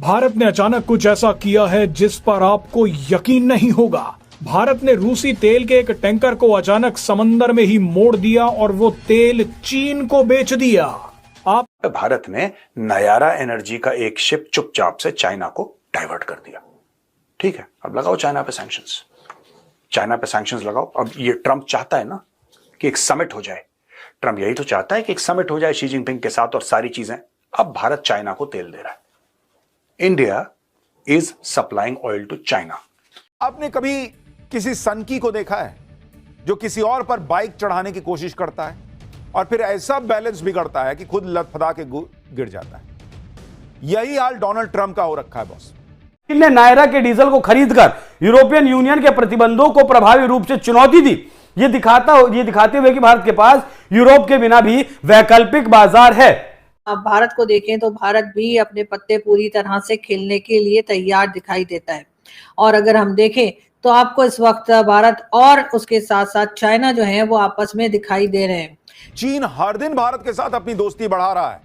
भारत ने अचानक कुछ ऐसा किया है जिस पर आपको यकीन नहीं होगा। भारत ने रूसी तेल के एक टैंकर को अचानक समंदर में ही मोड़ दिया और वो तेल चीन को बेच दिया। भारत ने नयारा एनर्जी का एक शिप चुपचाप से चाइना को डाइवर्ट कर दिया। ठीक है, अब लगाओ चाइना पे सैंक्शंस, चाइना पे सैंक्शंस लगाओ। अब ये ट्रंप चाहता है ना कि एक समिट हो जाए, ट्रंप यही तो चाहता है कि एक समिट हो जाए शी जिनपिंग के साथ और सारी चीजें। अब भारत चाइना को तेल दे रहा है। India is supplying oil to China. आपने कभी किसी सनकी को देखा है जो किसी और पर बाइक चढ़ाने की कोशिश करता है और फिर ऐसा बैलेंस बिगड़ता है कि खुद लथपथा के गिर जाता है? यही हाल डोनाल्ड ट्रंप का हो रखा है बॉस। चीन ने नायरा के डीजल को खरीदकर यूरोपियन यूनियन के प्रतिबंधों को प्रभावी रूप से चुनौती दी। ये दिखाते हुए कि भारत के पास यूरोप के बिना भी वैकल्पिक बाजार है। अब भारत को देखें तो भारत भी अपने पत्ते पूरी तरह से खेलने के लिए तैयार दिखाई देता है। और अगर हम देखें तो आपको इस वक्त भारत और उसके साथ साथ चाइना जो है वो आपस में दिखाई दे रहे हैं। चीन हर दिन भारत के साथ अपनी दोस्ती बढ़ा रहा है।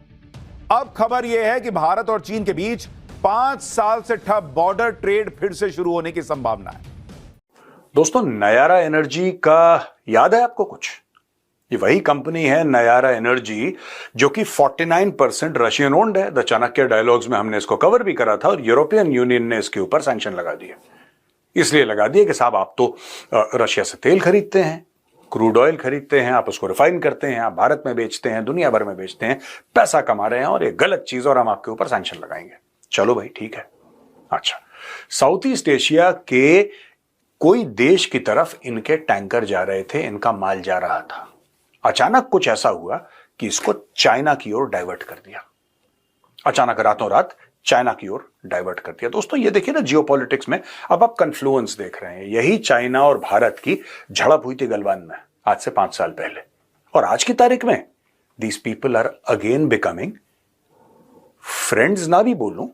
अब खबर यह है कि भारत और चीन के बीच 5 साल से ठप बॉर्डर ट्रेड फिर से शुरू होने की संभावना है। दोस्तों, नयारा एनर्जी का याद है आपको कुछ? ये वही कंपनी है नयारा एनर्जी जो कि 49% रशियन ओन्ड है। द चाणक्य डायलॉग्स में हमने इसको कवर भी करा था और यूरोपियन यूनियन ने इसके ऊपर सैंक्शन लगा दिए। इसलिए लगा दिए कि साहब आप तो रशिया से तेल खरीदते हैं, क्रूड ऑयल खरीदते हैं, आप उसको रिफाइन करते हैं, आप भारत में बेचते हैं, दुनिया भर में बेचते हैं, पैसा कमा रहे हैं और ये गलत चीज और हम आपके ऊपर सैंक्शन लगाएंगे। चलो भाई ठीक है। अच्छा, साउथ ईस्ट एशिया के कोई देश की तरफ इनके टैंकर जा रहे थे, इनका माल जा रहा था। अचानक कुछ ऐसा हुआ कि इसको चाइना की ओर डाइवर्ट कर दिया। अचानक रातों रात चाइना की ओर डाइवर्ट कर दिया। दोस्तों ये देखिए ना, जियोपॉलिटिक्स में अब आप कन्फ्लुएंस देख रहे हैं। यही चाइना और भारत की झड़प हुई थी गलवान में आज से 5 साल पहले, और आज की तारीख में these people are again becoming friends, ना भी बोलूं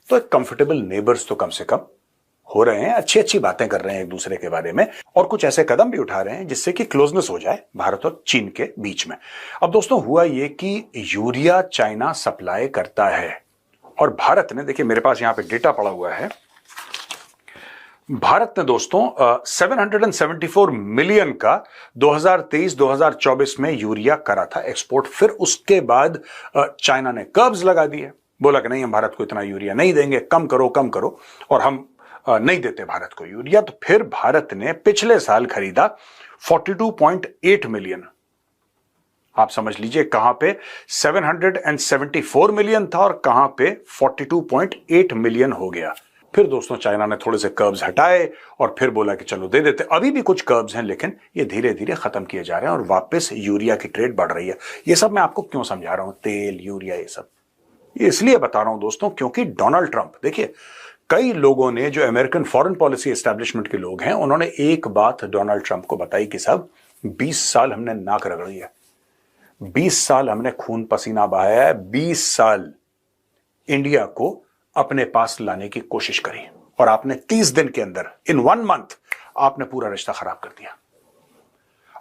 तो एक कंफर्टेबल नेबर्स तो कम से कम हो रहे हैं। अच्छी अच्छी बातें कर रहे हैं एक दूसरे के बारे में और कुछ ऐसे कदम भी उठा रहे हैं जिससे कि क्लोजनेस हो जाए भारत और चीन के बीच में। अब दोस्तों हुआ ये कि यूरिया चाइना सप्लाई करता है और भारत ने, देखिए मेरे पास यहां पे डेटा पड़ा हुआ है, भारत ने दोस्तों 774 मिलियन का 2023-2024 में यूरिया करा था एक्सपोर्ट। फिर उसके बाद चाइना ने कर्ब्स लगा दिए, बोला कि नहीं हम भारत को इतना यूरिया नहीं देंगे, कम करो, और हम नहीं देते भारत को यूरिया। तो फिर भारत ने पिछले साल खरीदा 42.8 मिलियन। आप समझ लीजिए कहां पे 774 मिलियन था और कहां पे 42.8 मिलियन हो गया। फिर दोस्तों चाइना ने थोड़े से कर्ब्स हटाए और फिर बोला कि चलो दे देते। अभी भी कुछ कर्ब्स हैं लेकिन ये धीरे धीरे खत्म किए जा रहे हैं और वापस यूरिया की ट्रेड बढ़ रही है। ये सब मैं आपको क्यों समझा रहा हूं, तेल, यूरिया, ये सब ये इसलिए बता रहा हूं दोस्तों क्योंकि डोनाल्ड ट्रंप, देखिए कई लोगों ने, जो अमेरिकन फॉरेन पॉलिसी एस्टेब्लिशमेंट के लोग हैं, उन्होंने एक बात डोनाल्ड ट्रंप को बताई कि साहब 20 साल हमने नाक रगड़ी है, 20 साल हमने खून पसीना बहाया है, 20 साल इंडिया को अपने पास लाने की कोशिश करी और आपने 30 दिन के अंदर, इन 1 मंथ, आपने पूरा रिश्ता खराब कर दिया।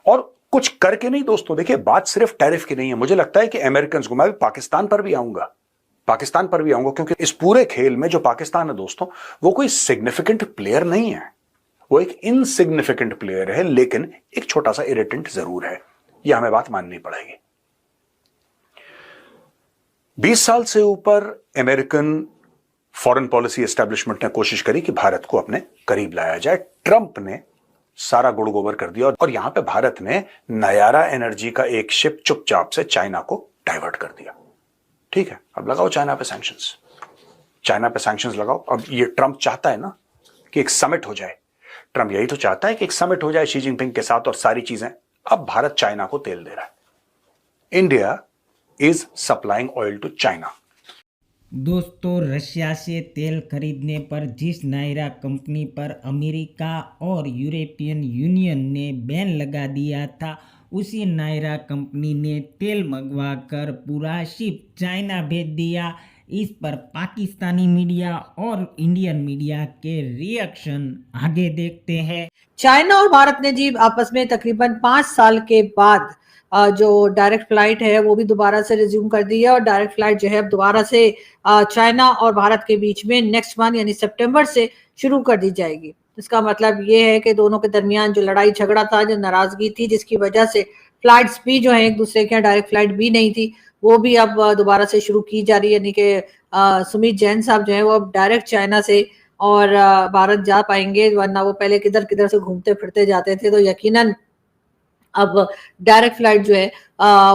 और कुछ करके नहीं दोस्तों, देखिए बात सिर्फ टैरिफ की नहीं है। मुझे लगता है कि अमेरिकन को, मैं भी पाकिस्तान पर भी आऊंगा क्योंकि इस पूरे खेल में जो पाकिस्तान है दोस्तों, वो कोई सिग्निफिकेंट प्लेयर नहीं है, वो एक इनसिग्निफिकेंट प्लेयर है, लेकिन एक छोटा सा इरिटेंट जरूर है। यह हमें बात माननी पड़ेगी। 20 साल से ऊपर अमेरिकन फॉरेन पॉलिसी एस्टेब्लिशमेंट ने कोशिश करी कि भारत को अपने करीब लाया जाए। ट्रंप ने सारा गुड़ गोबर कर दिया और यहां पे भारत ने नयारा एनर्जी का एक शिप चुपचाप से चाइना को डाइवर्ट कर दिया। ठीक है, अब लगाओ चाइना पे सैंक्शंस लगाओ। अब ये ट्रंप चाहता है ना कि एक समिट हो जाए, ट्रंप यही तो चाहता है कि एक समिट हो जाए शी जिनपिंग के साथ और सारी चीजें। अब भारत चाइना को तेल दे रहा है। India is supplying oil to China. दोस्तों, रशिया से तेल खरीदने पर जिस नायरा कंपनी पर अमेरिका और यूरोपियन यूनियन ने बैन लगा दिया था, उसी नायरा कंपनी ने तेल मंगवाकर पूरा शिप चाइना भेज दिया। इस पर पाकिस्तानी मीडिया और इंडियन मीडिया के रिएक्शन आगे देखते हैं। चाइना और भारत ने जी आपस में तकरीबन 5 साल के बाद जो डायरेक्ट फ्लाइट है वो भी दोबारा से रिज्यूम कर दी है और डायरेक्ट फ्लाइट जो है अब दोबारा से चाइना और भारत के बीच में नेक्स्ट मंथ यानी सितंबर से शुरू कर दी जाएगी। इसका मतलब ये है कि दोनों के दरमियान जो लड़ाई झगड़ा था, जो नाराजगी थी, जिसकी वजह से फ्लाइट्स भी जो है एक दूसरे के डायरेक्ट फ्लाइट भी नहीं थी, वो भी अब दोबारा से शुरू की जा रही है। यानी कि सुमित जैन साहब जो है वो अब डायरेक्ट चाइना से और भारत जा पाएंगे, वरना वो पहले किधर किधर से घूमते फिरते जाते थे। तो यकीनन अब डायरेक्ट फ्लाइट जो है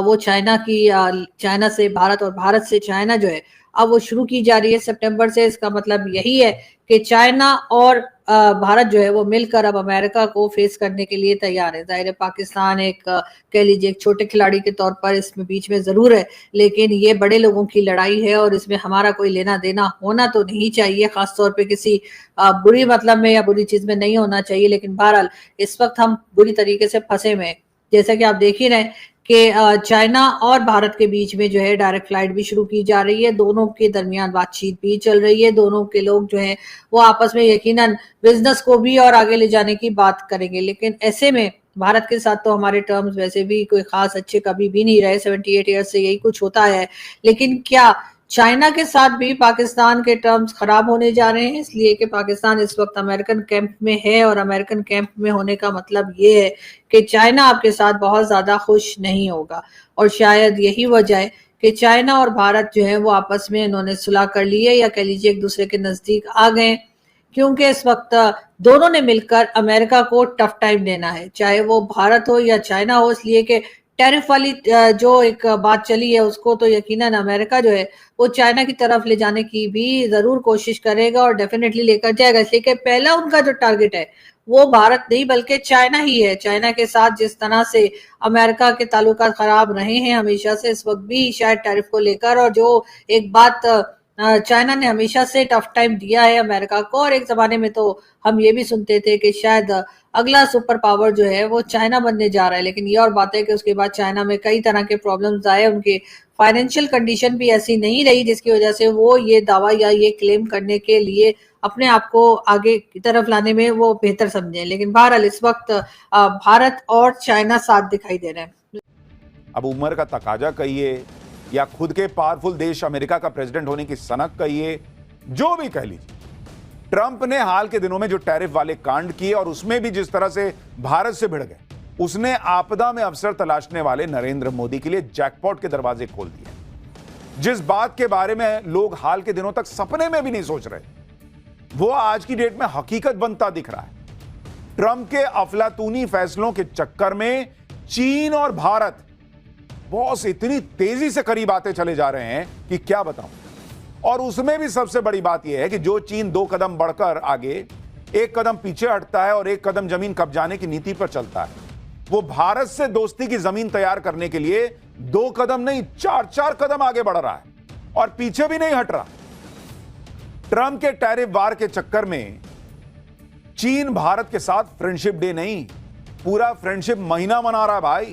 वो चाइना से भारत और भारत से चाइना जो है अब वो शुरू की जा रही है सितंबर से। इसका मतलब यही है कि चाइना और भारत जो है वो मिलकर अब अमेरिका को फेस करने के लिए तैयार है। जाहिर है पाकिस्तान एक कह लीजिए एक छोटे खिलाड़ी के तौर पर इसमें बीच में जरूर है, लेकिन ये बड़े लोगों की लड़ाई है और इसमें हमारा कोई लेना देना होना तो नहीं चाहिए, खासतौर पे किसी बुरी मतलब में या बुरी चीज में नहीं होना चाहिए। लेकिन बहरहाल इस वक्त हम बुरी तरीके से फंसे हुए हैं। जैसा कि आप देख ही रहे कि चाइना और भारत के बीच में जो है डायरेक्ट फ्लाइट भी शुरू की जा रही है, दोनों के दरमियान बातचीत भी चल रही है, दोनों के लोग जो हैं वो आपस में यकीनन बिजनेस को भी और आगे ले जाने की बात करेंगे। लेकिन ऐसे में भारत के साथ तो हमारे टर्म्स वैसे भी कोई खास अच्छे कभी भी नहीं रहे, 78 ईयर्स से यही कुछ होता है। लेकिन क्या चाइना के साथ भी पाकिस्तान के टर्म्स खराब होने जा रहे हैं? इसलिए कि पाकिस्तान इस वक्त अमेरिकन कैंप में है और अमेरिकन कैंप में होने का मतलब ये है कि चाइना आपके साथ बहुत ज्यादा खुश नहीं होगा। और शायद यही वजह है कि चाइना और भारत जो है वो आपस में इन्होंने सुलह कर ली है, या कह लीजिए एक दूसरे के नजदीक आ गए, क्योंकि इस वक्त दोनों ने मिलकर अमेरिका को टफ टाइम देना है, चाहे वो भारत हो या चाइना हो। इसलिए कि टैरिफ वाली जो एक बात चली है उसको तो यकीनन अमेरिका जो है वो चाइना की तरफ ले जाने की भी जरूर कोशिश करेगा और डेफिनेटली लेकर जाएगा। इसलिए कि पहला उनका जो टारगेट है वो भारत नहीं बल्कि चाइना ही है। चाइना के साथ जिस तरह से अमेरिका के ताल्लुकात खराब रहे हैं हमेशा से, इस वक्त भी शायद टैरिफ को लेकर, और जो एक बात चाइना ने हमेशा से टफ टाइम दिया है अमेरिका को, और एक जमाने में तो हम ये भी सुनते थे कि शायद अगला सुपर पावर जो है वो चाइना बनने जा रहा है। लेकिन ये और बात है कि उसके बाद चाइना में कई तरह के प्रॉब्लम्स आए, उनके फाइनेंशियल कंडीशन भी ऐसी नहीं रही जिसकी वजह से वो ये दावा या ये क्लेम करने के लिए अपने आप को आगे की तरफ लाने में वो बेहतर समझे। लेकिन बहरहाल इस वक्त भारत और चाइना साथ दिखाई दे रहे हैं। अब उम्र का तकाजा कहिए या खुद के पावरफुल देश अमेरिका का प्रेसिडेंट होने की सनक कहिए, जो भी कह लीजिए, ट्रंप ने हाल के दिनों में जो टैरिफ वाले कांड किए और उसमें भी जिस तरह से भारत से भिड़ गए, उसने आपदा में अवसर तलाशने वाले नरेंद्र मोदी के लिए जैकपॉट के दरवाजे खोल दिए। जिस बात के बारे में लोग हाल के दिनों तक सपने में भी नहीं सोच रहे, वो आज की डेट में हकीकत बनता दिख रहा है। ट्रंप के अफलातूनी फैसलों के चक्कर में चीन और भारत बॉस इतनी तेजी से करीब आते चले जा रहे हैं कि क्या बताऊं। और उसमें भी सबसे बड़ी बात यह है कि जो चीन 2 कदम बढ़कर आगे, 1 कदम पीछे हटता है और 1 कदम जमीन कब्जाने की नीति पर चलता है, वो भारत से दोस्ती की जमीन तैयार करने के लिए 2 कदम नहीं 4-4 कदम आगे बढ़ रहा है और पीछे भी नहीं हट रहा। ट्रंप के टैरिफ वार के चक्कर में चीन भारत के साथ फ्रेंडशिप डे नहीं, पूरा फ्रेंडशिप महीना मना रहा है भाई।